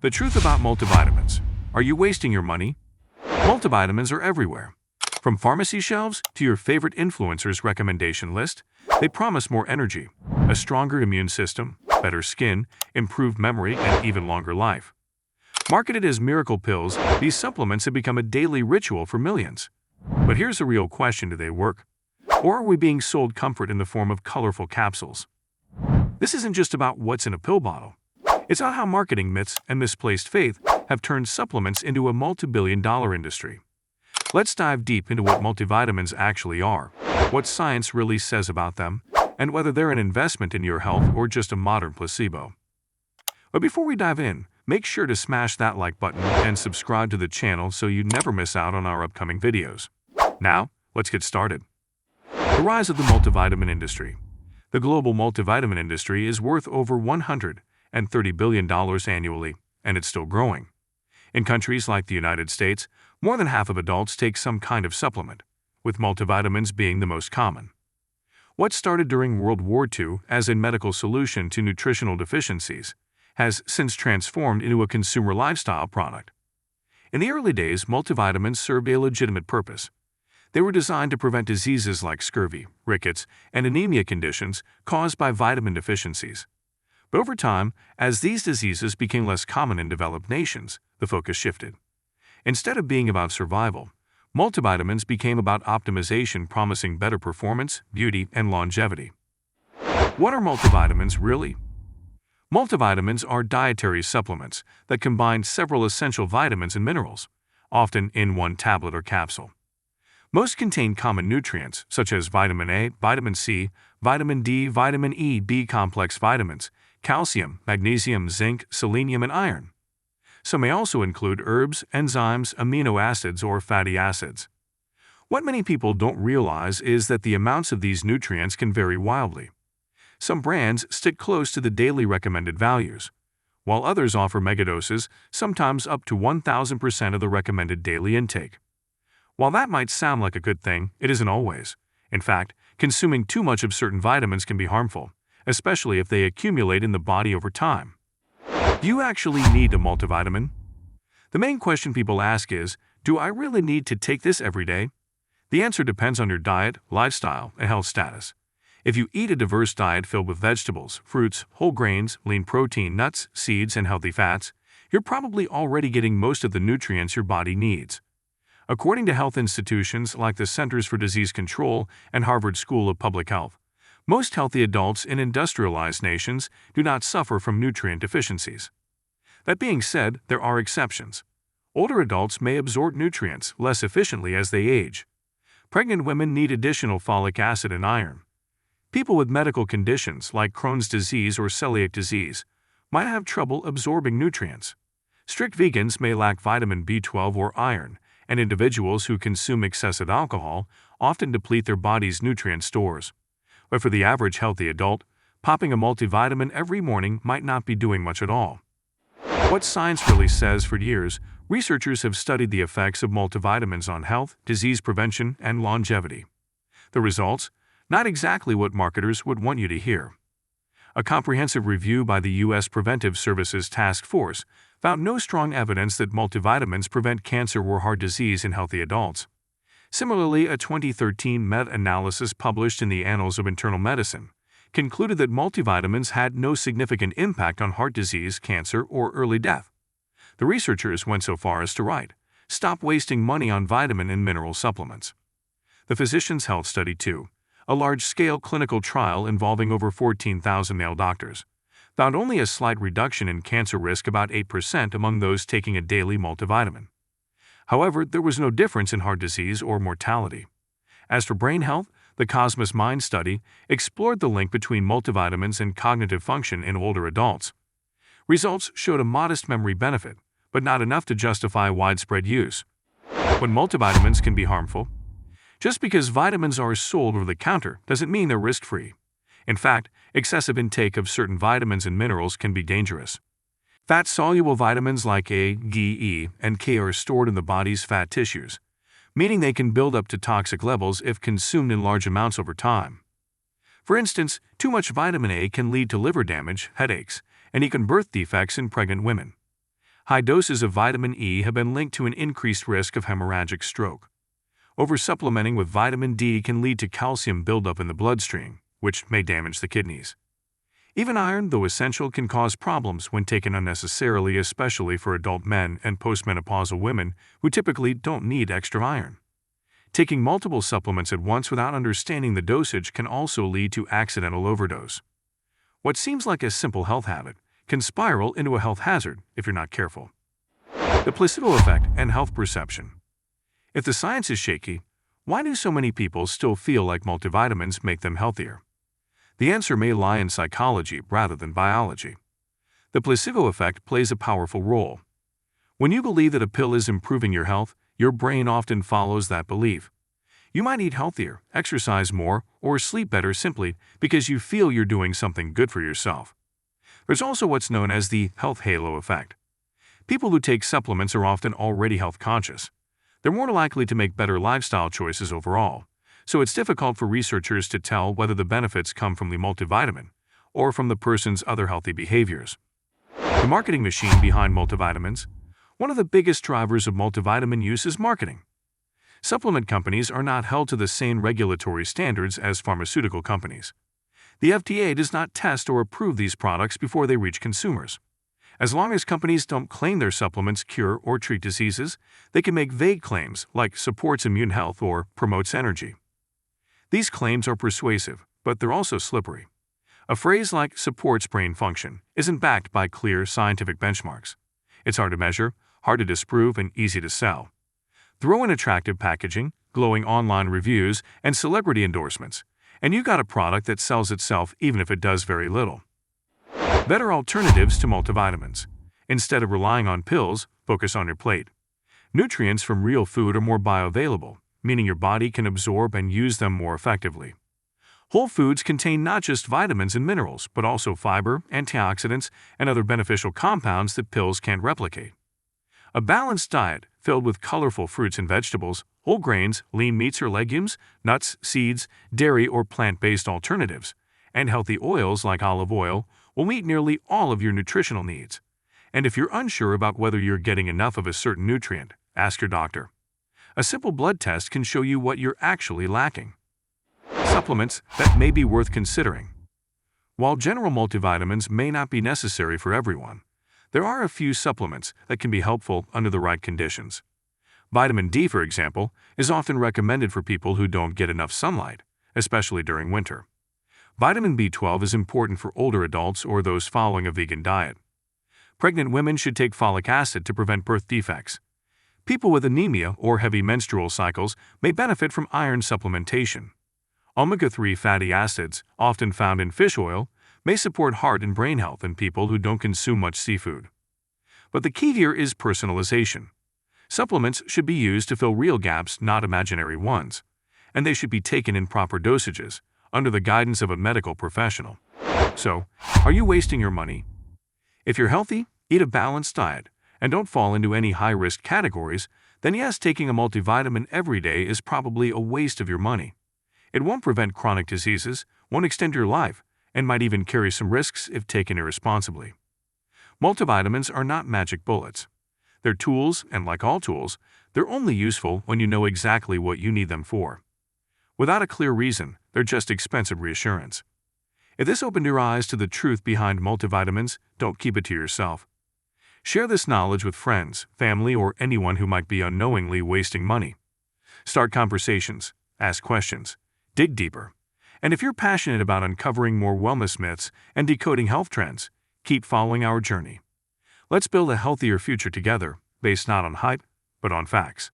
The truth about multivitamins. Are you wasting your money? Multivitamins are everywhere. From pharmacy shelves to your favorite influencer's recommendation list, they promise more energy, a stronger immune system, better skin, improved memory, and even longer life. Marketed as miracle pills, these supplements have become a daily ritual for millions. But here's the real question: do they work? Or are we being sold comfort in the form of colorful capsules? This isn't just about what's in a pill bottle. It's about how marketing myths and misplaced faith have turned supplements into a multi-billion-dollar industry. Let's dive deep into what multivitamins actually are, what science really says about them, and whether they're an investment in your health or just a modern placebo. But before we dive in, make sure to smash that like button and subscribe to the channel so you never miss out on our upcoming videos. Now, let's get started. The rise of the multivitamin industry. The global multivitamin industry is worth over $130 billion annually, and it's still growing. In countries like the United States, more than half of adults take some kind of supplement, with multivitamins being the most common. What started during World War II as a medical solution to nutritional deficiencies has since transformed into a consumer lifestyle product. In the early days, multivitamins served a legitimate purpose. They were designed to prevent diseases like scurvy, rickets, and anemia conditions caused by vitamin deficiencies. But over time, as these diseases became less common in developed nations, the focus shifted. Instead of being about survival, multivitamins became about optimization, promising better performance, beauty, and longevity. What are multivitamins really? Multivitamins are dietary supplements that combine several essential vitamins and minerals, often in one tablet or capsule. Most contain common nutrients such as vitamin A, vitamin C, vitamin D, vitamin E, B-complex vitamins, calcium, magnesium, zinc, selenium, and iron. Some may also include herbs, enzymes, amino acids, or fatty acids. What many people don't realize is that the amounts of these nutrients can vary wildly. Some brands stick close to the daily recommended values, while others offer megadoses, sometimes up to 1,000% of the recommended daily intake. While that might sound like a good thing, it isn't always. In fact, consuming too much of certain vitamins can be harmful, especially if they accumulate in the body over time. Do you actually need a multivitamin? The main question people ask is, do I really need to take this every day? The answer depends on your diet, lifestyle, and health status. If you eat a diverse diet filled with vegetables, fruits, whole grains, lean protein, nuts, seeds, and healthy fats, you're probably already getting most of the nutrients your body needs. According to health institutions like the Centers for Disease Control and Harvard School of Public Health, most healthy adults in industrialized nations do not suffer from nutrient deficiencies. That being said, there are exceptions. Older adults may absorb nutrients less efficiently as they age. Pregnant women need additional folic acid and iron. People with medical conditions like Crohn's disease or celiac disease might have trouble absorbing nutrients. Strict vegans may lack vitamin B12 or iron, and individuals who consume excessive alcohol often deplete their body's nutrient stores. But for the average healthy adult, popping a multivitamin every morning might not be doing much at all. What science really says: for years, researchers have studied the effects of multivitamins on health, disease prevention, and longevity. The results? Not exactly what marketers would want you to hear. A comprehensive review by the U.S. Preventive Services Task Force found no strong evidence that multivitamins prevent cancer or heart disease in healthy adults. Similarly, a 2013 meta-analysis published in the Annals of Internal Medicine concluded that multivitamins had no significant impact on heart disease, cancer, or early death. The researchers went so far as to write, "Stop wasting money on vitamin and mineral supplements." The Physicians' Health Study 2, a large-scale clinical trial involving over 14,000 male doctors, found only a slight reduction in cancer risk, about 8% among those taking a daily multivitamin. However, there was no difference in heart disease or mortality. As for brain health, the Cosmos Mind study explored the link between multivitamins and cognitive function in older adults. Results showed a modest memory benefit, but not enough to justify widespread use. When multivitamins can be harmful? Just because vitamins are sold over the counter doesn't mean they're risk-free. In fact, excessive intake of certain vitamins and minerals can be dangerous. Fat-soluble vitamins like A, D, E, and K are stored in the body's fat tissues, meaning they can build up to toxic levels if consumed in large amounts over time. For instance, too much vitamin A can lead to liver damage, headaches, and even birth defects in pregnant women. High doses of vitamin E have been linked to an increased risk of hemorrhagic stroke. Oversupplementing with vitamin D can lead to calcium buildup in the bloodstream, which may damage the kidneys. Even iron, though essential, can cause problems when taken unnecessarily, especially for adult men and postmenopausal women who typically don't need extra iron. Taking multiple supplements at once without understanding the dosage can also lead to accidental overdose. What seems like a simple health habit can spiral into a health hazard if you're not careful. The placebo effect and health perception. If the science is shaky, why do so many people still feel like multivitamins make them healthier? The answer may lie in psychology rather than biology. The placebo effect plays a powerful role. When you believe that a pill is improving your health, your brain often follows that belief. You might eat healthier, exercise more, or sleep better simply because you feel you're doing something good for yourself. There's also what's known as the health halo effect. People who take supplements are often already health conscious. They're more likely to make better lifestyle choices overall, so it's difficult for researchers to tell whether the benefits come from the multivitamin or from the person's other healthy behaviors. The marketing machine behind multivitamins. One of the biggest drivers of multivitamin use is marketing. Supplement companies are not held to the same regulatory standards as pharmaceutical companies. The FDA does not test or approve these products before they reach consumers. As long as companies don't claim their supplements cure or treat diseases, they can make vague claims like supports immune health or promotes energy. These claims are persuasive, but they're also slippery. A phrase like supports brain function isn't backed by clear scientific benchmarks. It's hard to measure, hard to disprove, and easy to sell. Throw in attractive packaging, glowing online reviews, and celebrity endorsements, and you got a product that sells itself even if it does very little. Better alternatives to multivitamins. Instead of relying on pills, focus on your plate. Nutrients from real food are more bioavailable, meaning your body can absorb and use them more effectively. Whole foods contain not just vitamins and minerals, but also fiber, antioxidants, and other beneficial compounds that pills can't replicate. A balanced diet filled with colorful fruits and vegetables, whole grains, lean meats or legumes, nuts, seeds, dairy or plant-based alternatives, and healthy oils like olive oil will meet nearly all of your nutritional needs. And if you're unsure about whether you're getting enough of a certain nutrient, ask your doctor. A simple blood test can show you what you're actually lacking. Supplements that may be worth considering. While general multivitamins may not be necessary for everyone, there are a few supplements that can be helpful under the right conditions. Vitamin D, for example, is often recommended for people who don't get enough sunlight, especially during winter. Vitamin B12 is important for older adults or those following a vegan diet. Pregnant women should take folic acid to prevent birth defects. People with anemia or heavy menstrual cycles may benefit from iron supplementation. Omega-3 fatty acids, often found in fish oil, may support heart and brain health in people who don't consume much seafood. But the key here is personalization. Supplements should be used to fill real gaps, not imaginary ones, and they should be taken in proper dosages, under the guidance of a medical professional. So, are you wasting your money? If you're healthy, eat a balanced diet, and don't fall into any high-risk categories, then yes, taking a multivitamin every day is probably a waste of your money. It won't prevent chronic diseases, won't extend your life, and might even carry some risks if taken irresponsibly. Multivitamins are not magic bullets. They're tools, and like all tools, they're only useful when you know exactly what you need them for. Without a clear reason, they're just expensive reassurance. If this opened your eyes to the truth behind multivitamins, don't keep it to yourself. Share this knowledge with friends, family, or anyone who might be unknowingly wasting money. Start conversations, ask questions, dig deeper. And if you're passionate about uncovering more wellness myths and decoding health trends, keep following our journey. Let's build a healthier future together, based not on hype, but on facts.